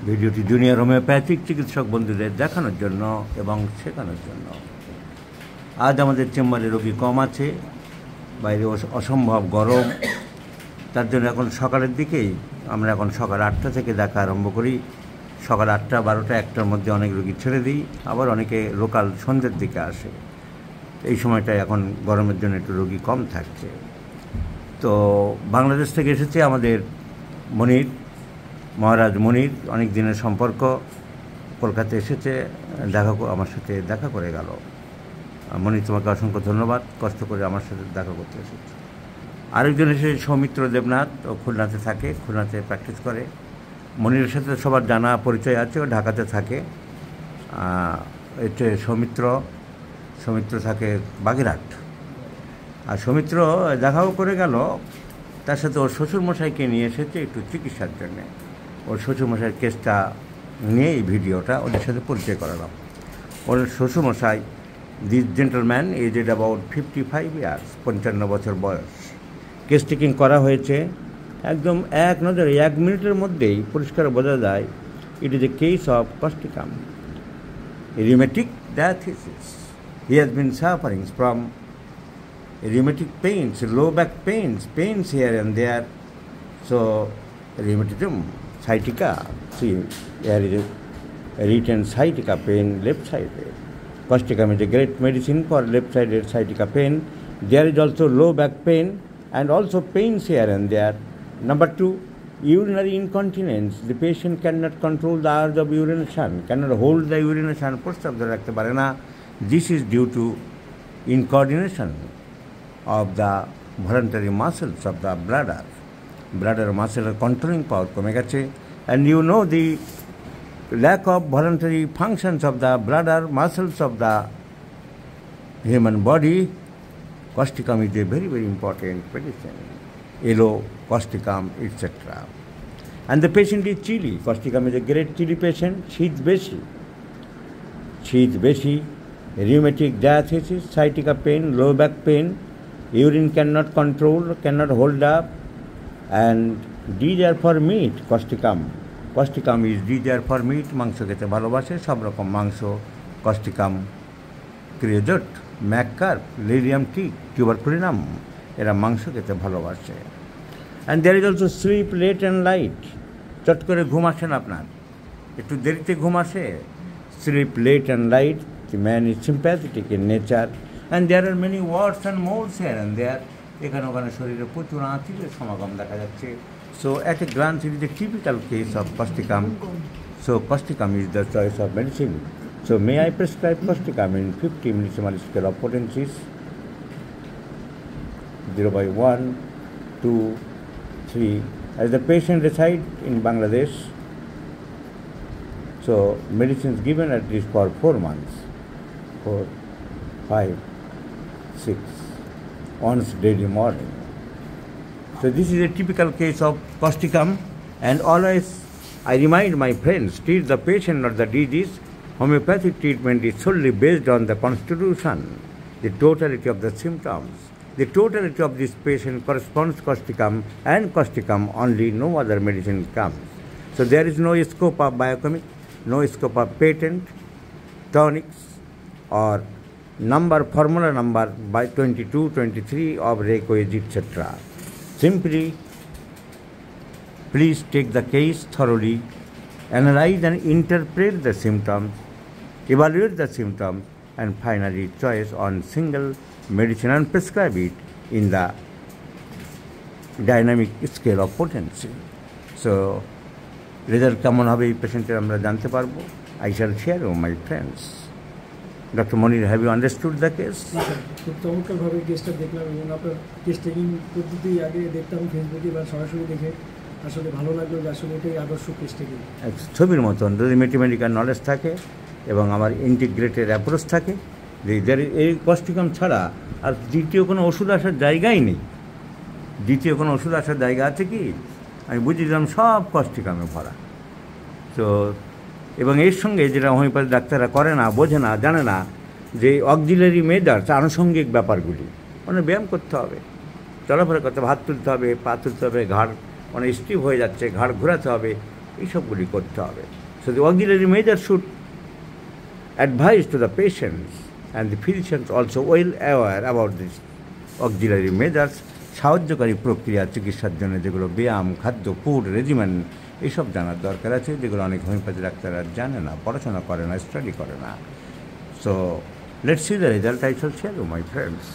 ভিডিওটি junior homeopathic চিকিৎসক বন্ধুদের দেখানোর জন্য এবং শেখানোর জন্য। আজ আমাদের চেম্বারে রোগী কম আছে, বাইরে অসম্ভব গরম, তার জন্য এখন সকালের দিকেই আমরা এখন সকাল 8টা থেকে দেখা আরম্ভ করি। সকাল 8টা, 12টা, 1টার মধ্যে অনেক রোগী ছেড়ে দিই, আবার অনেকে লোকাল সন্ধ্যের দিকে আসে। এই সময়টায় এখন গরমের জন্য একটু রোগী কম থাকছে। তো বাংলাদেশ থেকে এসেছে আমাদের মনির, মহারাজ মনির, অনেক দিনের সম্পর্ক, কলকাতায় এসেছে, আমার সাথে দেখা করে গেল। মনির, তোমাকে অসংখ্য ধন্যবাদ, কষ্ট করে আমার সাথে দেখা করতে এসেছে। আরেকজন এসে সৌমিত্র দেবনাথ, ও খুলনাতে থাকে, খুলনাতে প্র্যাকটিস করে। মনিরের সাথে সবার জানা পরিচয় আছে, ও ঢাকাতে থাকে। এতে সৌমিত্র থাকে বাগেরহাট। আর সৌমিত্র দেখাও করে গেল, তার সাথে ওর শ্বশুরমশাইকে নিয়ে এসেছে একটু চিকিৎসার জন্যে। ওর শ্বশুরমশাইয়ের কেসটা নিয়ে এই ভিডিওটা ওদের সাথে পরিচয় করালাম। ওর শ্বশুরমশাই, this gentleman aged about 55 years, 55 বছর বয়স। কেস টেকিং করা হয়েছে, একদম এক নজরে 1 মিনিটের মধ্যেই পরিষ্কার বোঝা যায় it is a case of Causticum, rheumatic diathesis. He has been suffering from rheumatic pains, low back pains here and there. So rheumatism, sciatica, see there is a written sciatica pain left side. Costicum is a great medicine for left-sided sciatica pain. There is also low back pain and also pains here and there. Number 2, urinary incontinence. The patient cannot control the urge of urination, cannot hold the urination, প্রস্রাব ধরে রাখতে পারে না. This is due to incoordination of the voluntary muscles of the bladder. Bladder muscle controlling power কমে গেছে, and you know the lack of voluntary functions of the bladder muscles of the human body. Costicum is a very, very important medicine. Yellow, costicum, etc. And the patient is chilly. Costicum is a great chilly patient. Sheath beshi, rheumatic diathesis, sciatica pain, low back pain, urine cannot control, cannot hold up, and desire for meat. Costicum is desire for meat. মাংস খেতে ভালোবাসে, সব রকম মাংস। Costicum, ক্রিওজট, ম্যাককার্প, লিলিয়াম টিক, টিউবারকুলিনাম, এরা মাংস খেতে ভালোবাসে। And there is also sleep late and light. চট করে ঘুম আসে না আপনার, একটু দেরিতে ঘুম আসে। Sleep late and light, the man is sympathetic in nature, and there are many warts and moles here and there. এখানে ওখানে শরীরে প্রচুর আঁচিলের সমাগম দেখা যাচ্ছে। So at a glance it is a typical case of costicum. So costicum is the choice of medicine. So may I prescribe costicum in 50 millimole scale of potencies, 0/1, 2, 3. As the patient resides in Bangladesh, so medicines given at least for 4 months, 4, 5, 6, once daily morning. So this is a typical case of costicum, and always I remind my friends, treat the patient not the disease. Homeopathic treatment is solely based on the constitution, the totality of the symptoms. The totality of this patient corresponds to costicum, and costicum only, no other medicine comes. So there is no scope of biochemic, no scope of patent, tonics, or formula number by 22, 23 of Reikoid, etc. Simply, please take the case thoroughly, analyze and interpret the symptoms, evaluate the symptoms, and finally choice on single medicine and prescribe it in the dynamic scale of potency. So, result কেমন হবে এই পেশেন্টের আমরা জানতে পারবো। I shall share with my friends. Dr. Monir, have you understood the case? খুব চমৎকারভাবে কেসটা দেখলাম, এবং আপনার কেস টেকিং পদ্ধতি আগে দেখতাম ফেসবুকে বা সরাসরি দেখে আসলে ভালো লাগলো যে আসলে এটাই আদর্শ কেস টেকিং। ছবির মতন যদি ম্যাথমেটিক্যাল নলেজ থাকে এবং আমার ইন্টিগ্রেটেড অ্যাপ্রোচ থাকে, এই কস্টিকাম ছাড়া আর দ্বিতীয় কোনো ওষুধ আসার জায়গাই নেই। দ্বিতীয় কোনো ওষুধ আসার জায়গা আছে কি? আমি বুঝিয়েছিলাম সব কস্টিকামে ভরা। তো এবং এর সঙ্গে যেটা হোমিওপ্যাথি ডাক্তাররা করে না, বোঝে না, জানে না, যে অক্সিলারি মেজার্স, আনুষঙ্গিক ব্যাপারগুলি, মানে ব্যায়াম করতে হবে, চলাফেরা করতে হবে, হাত তুলতে হবে, পা তুলতে হবে, ঘাড় মানে স্টিফ হয়ে যাচ্ছে, ঘাড় ঘোরাতে হবে, এইসবগুলি করতে হবে। So the auxiliary measure should advise to the patients and the physicians also well aware about this auxiliary measures, সাহায্যকারী প্রক্রিয়া চিকিৎসার জন্য যেগুলো ব্যায়াম, খাদ্য, ফুড রেজিমেন, এইসব জানার দরকার আছে, যেগুলো অনেক হোমিওপ্যাথি ডাক্তাররা জানে না, পড়াশোনা করে না, স্টাডি করে না। So let's see the result, I shall share you my friends.